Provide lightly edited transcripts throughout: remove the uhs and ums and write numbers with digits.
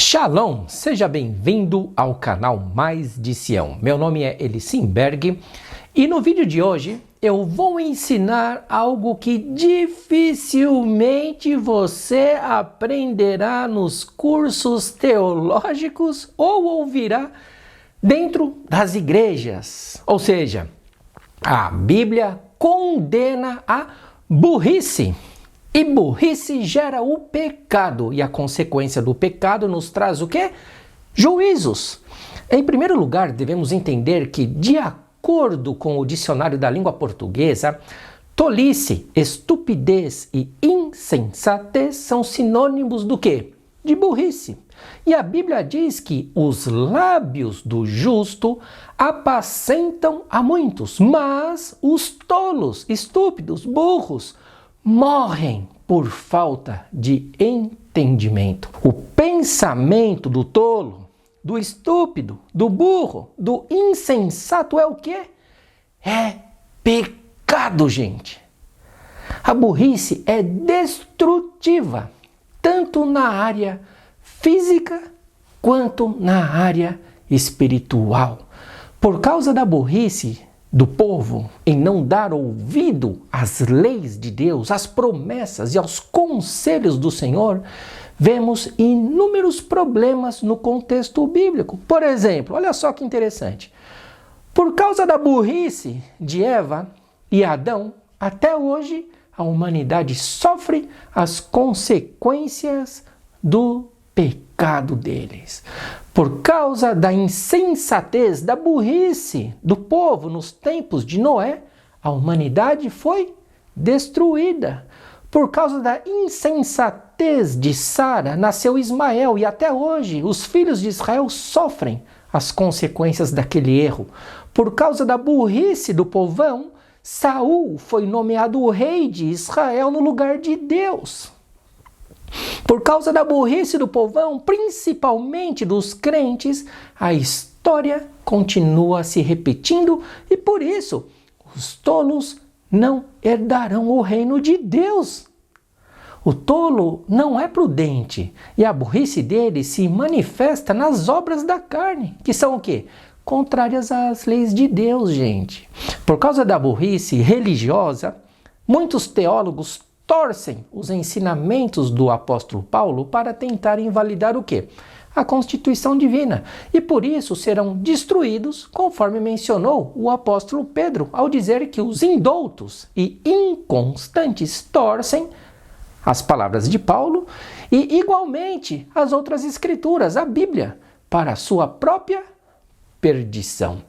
Shalom, seja bem-vindo ao canal Mais de Sião. Meu nome é Elissim Berg e no vídeo de hoje eu vou ensinar algo que dificilmente você aprenderá nos cursos teológicos ou ouvirá dentro das igrejas. Ou seja, a Bíblia condena a burrice. E burrice gera o pecado, e a consequência do pecado nos traz o quê? Juízos. Em primeiro lugar, devemos entender que, de acordo com o dicionário da língua portuguesa, tolice, estupidez e insensatez são sinônimos do quê? De burrice. E a Bíblia diz que os lábios do justo apacentam a muitos, mas os tolos, estúpidos, burros, morrem por falta de entendimento. O pensamento do tolo, do estúpido, do burro, do insensato é o quê? É pecado, gente. A burrice é destrutiva, tanto na área física quanto na área espiritual. Por causa da burrice do povo em não dar ouvido às leis de Deus, às promessas e aos conselhos do Senhor, vemos inúmeros problemas no contexto bíblico. Por exemplo, olha só que interessante. Por causa da burrice de Eva e Adão, até hoje a humanidade sofre as consequências do pecado deles. Por causa da insensatez, da burrice do povo nos tempos de Noé, a humanidade foi destruída. Por causa da insensatez de Sara, nasceu Ismael e até hoje os filhos de Israel sofrem as consequências daquele erro. Por causa da burrice do povão, Saul foi nomeado o rei de Israel no lugar de Deus. Por causa da burrice do povão, principalmente dos crentes, a história continua se repetindo e por isso os tolos não herdarão o reino de Deus. O tolo não é prudente e a burrice dele se manifesta nas obras da carne, que são o quê? Contrárias às leis de Deus, gente. Por causa da burrice religiosa, muitos teólogos torcem os ensinamentos do apóstolo Paulo para tentar invalidar o quê? A Constituição Divina. E por isso serão destruídos, conforme mencionou o apóstolo Pedro, ao dizer que os indoutos e inconstantes torcem as palavras de Paulo e igualmente as outras escrituras, a Bíblia, para a sua própria perdição.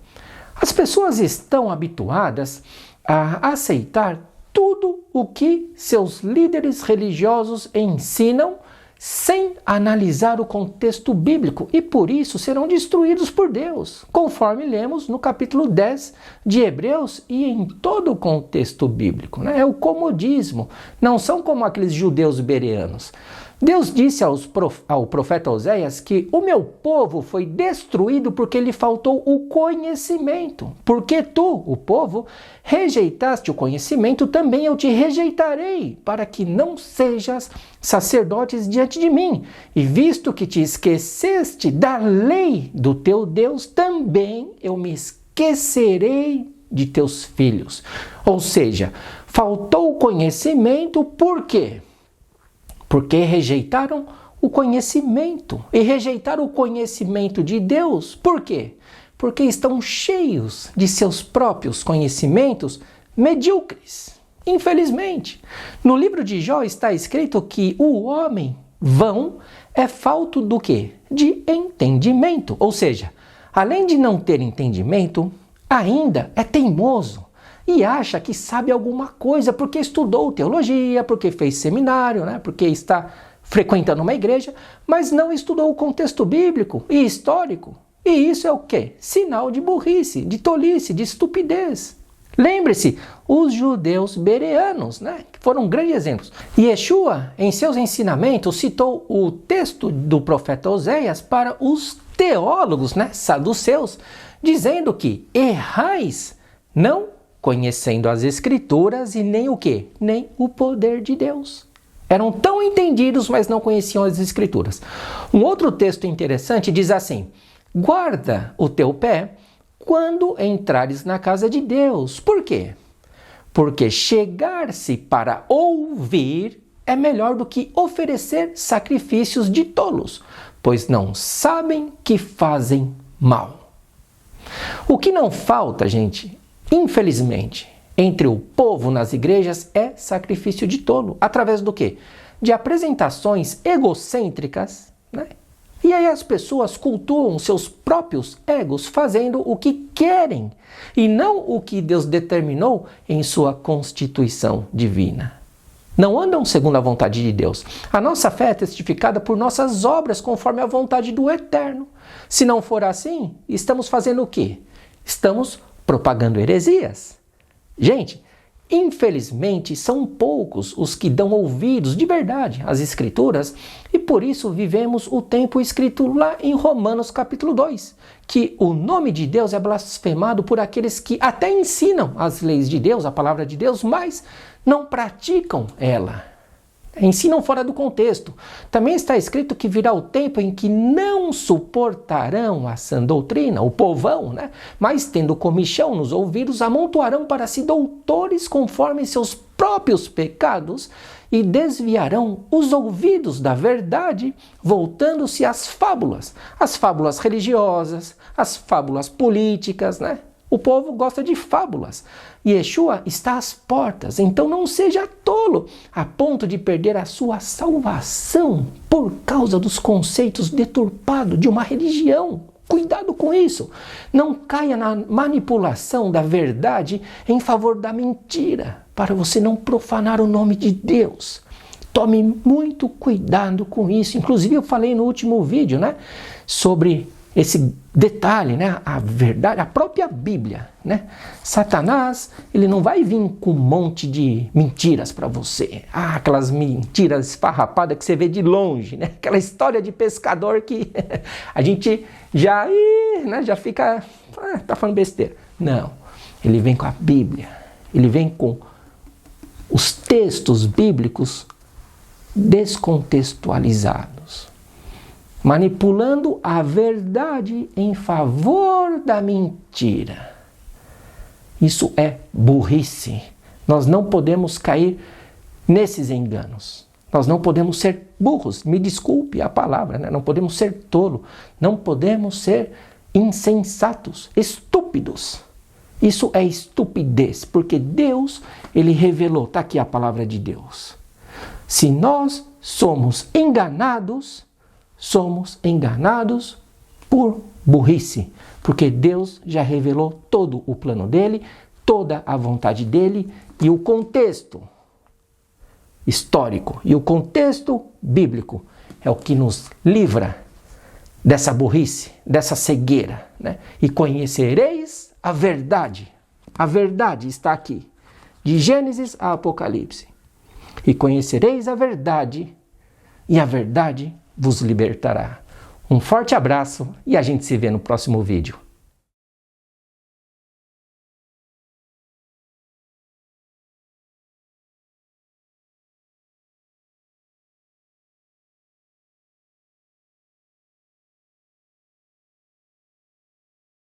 As pessoas estão habituadas a aceitar tudo o que seus líderes religiosos ensinam sem analisar o contexto bíblico e por isso serão destruídos por Deus, conforme lemos no capítulo 10 de Hebreus e em todo o contexto bíblico. É o comodismo, não são como aqueles judeus bereanos. Deus disse ao profeta Oséias que o meu povo foi destruído porque lhe faltou o conhecimento. Porque tu, o povo, rejeitaste o conhecimento, também eu te rejeitarei, para que não sejas sacerdotes diante de mim. E visto que te esqueceste da lei do teu Deus, também eu me esquecerei de teus filhos. Ou seja, faltou o conhecimento, por quê? Porque rejeitaram o conhecimento. E rejeitaram o conhecimento de Deus. Por quê? Porque estão cheios de seus próprios conhecimentos medíocres. Infelizmente. No livro de Jó está escrito que o homem vão é falto do quê? De entendimento. Ou seja, além de não ter entendimento, ainda é teimoso. E acha que sabe alguma coisa porque estudou teologia, porque fez seminário, porque está frequentando uma igreja, mas não estudou o contexto bíblico e histórico. E isso é o quê? Sinal de burrice, de tolice, de estupidez. Lembre-se, os judeus bereanos, que foram grandes exemplos. Yeshua, em seus ensinamentos, citou o texto do profeta Oséias para os teólogos, saduceus, dizendo que errais não conhecendo as Escrituras e nem o quê? Nem o poder de Deus. Eram tão entendidos, mas não conheciam as Escrituras. Um outro texto interessante diz assim: guarda o teu pé quando entrares na casa de Deus. Por quê? Porque chegar-se para ouvir é melhor do que oferecer sacrifícios de tolos, pois não sabem que fazem mal. O que não falta, gente, infelizmente, entre o povo nas igrejas é sacrifício de tolo. Através do quê? De apresentações egocêntricas, né? E aí as pessoas cultuam seus próprios egos fazendo o que querem e não o que Deus determinou em sua constituição divina. Não andam segundo a vontade de Deus. A nossa fé é testificada por nossas obras conforme a vontade do Eterno. Se não for assim, estamos fazendo o quê? Estamos propagando heresias. Gente, infelizmente são poucos os que dão ouvidos de verdade às Escrituras e por isso vivemos o tempo escrito lá em Romanos capítulo 2, que o nome de Deus é blasfemado por aqueles que até ensinam as leis de Deus, a palavra de Deus, mas não praticam ela. Ensinam fora do contexto. Também está escrito que virá o tempo em que não suportarão a sã doutrina, o povão, né? Mas tendo comichão nos ouvidos, amontoarão para si doutores conforme seus próprios pecados e desviarão os ouvidos da verdade, voltando-se às fábulas religiosas, às fábulas políticas, né? O povo gosta de fábulas. Yeshua está às portas, então não seja tolo a ponto de perder a sua salvação por causa dos conceitos deturpados de uma religião. Cuidado com isso. Não caia na manipulação da verdade em favor da mentira, para você não profanar o nome de Deus. Tome muito cuidado com isso. Inclusive eu falei no último vídeo, né, sobre esse detalhe, né? A verdade, a própria Bíblia, né? Satanás, ele não vai vir com um monte de mentiras para você. Aquelas mentiras esfarrapadas que você vê de longe, né? Aquela história de pescador que a gente já, né? Já fica, tá falando besteira. Não, ele vem com a Bíblia, ele vem com os textos bíblicos descontextualizados, manipulando a verdade em favor da mentira. Isso é burrice. Nós não podemos cair nesses enganos. Nós não podemos ser burros. Me desculpe a palavra, né? Não podemos ser tolo. Não podemos ser insensatos, estúpidos. Isso é estupidez, porque Deus, ele revelou. Está aqui a palavra de Deus. Se nós somos enganados por burrice, porque Deus já revelou todo o plano dele, toda a vontade dele e o contexto histórico e o contexto bíblico é o que nos livra dessa burrice, dessa cegueira, né? E conhecereis a verdade. A verdade está aqui, de Gênesis a Apocalipse. E conhecereis a verdade, e a verdade vos libertará. Um forte abraço e a gente se vê no próximo vídeo.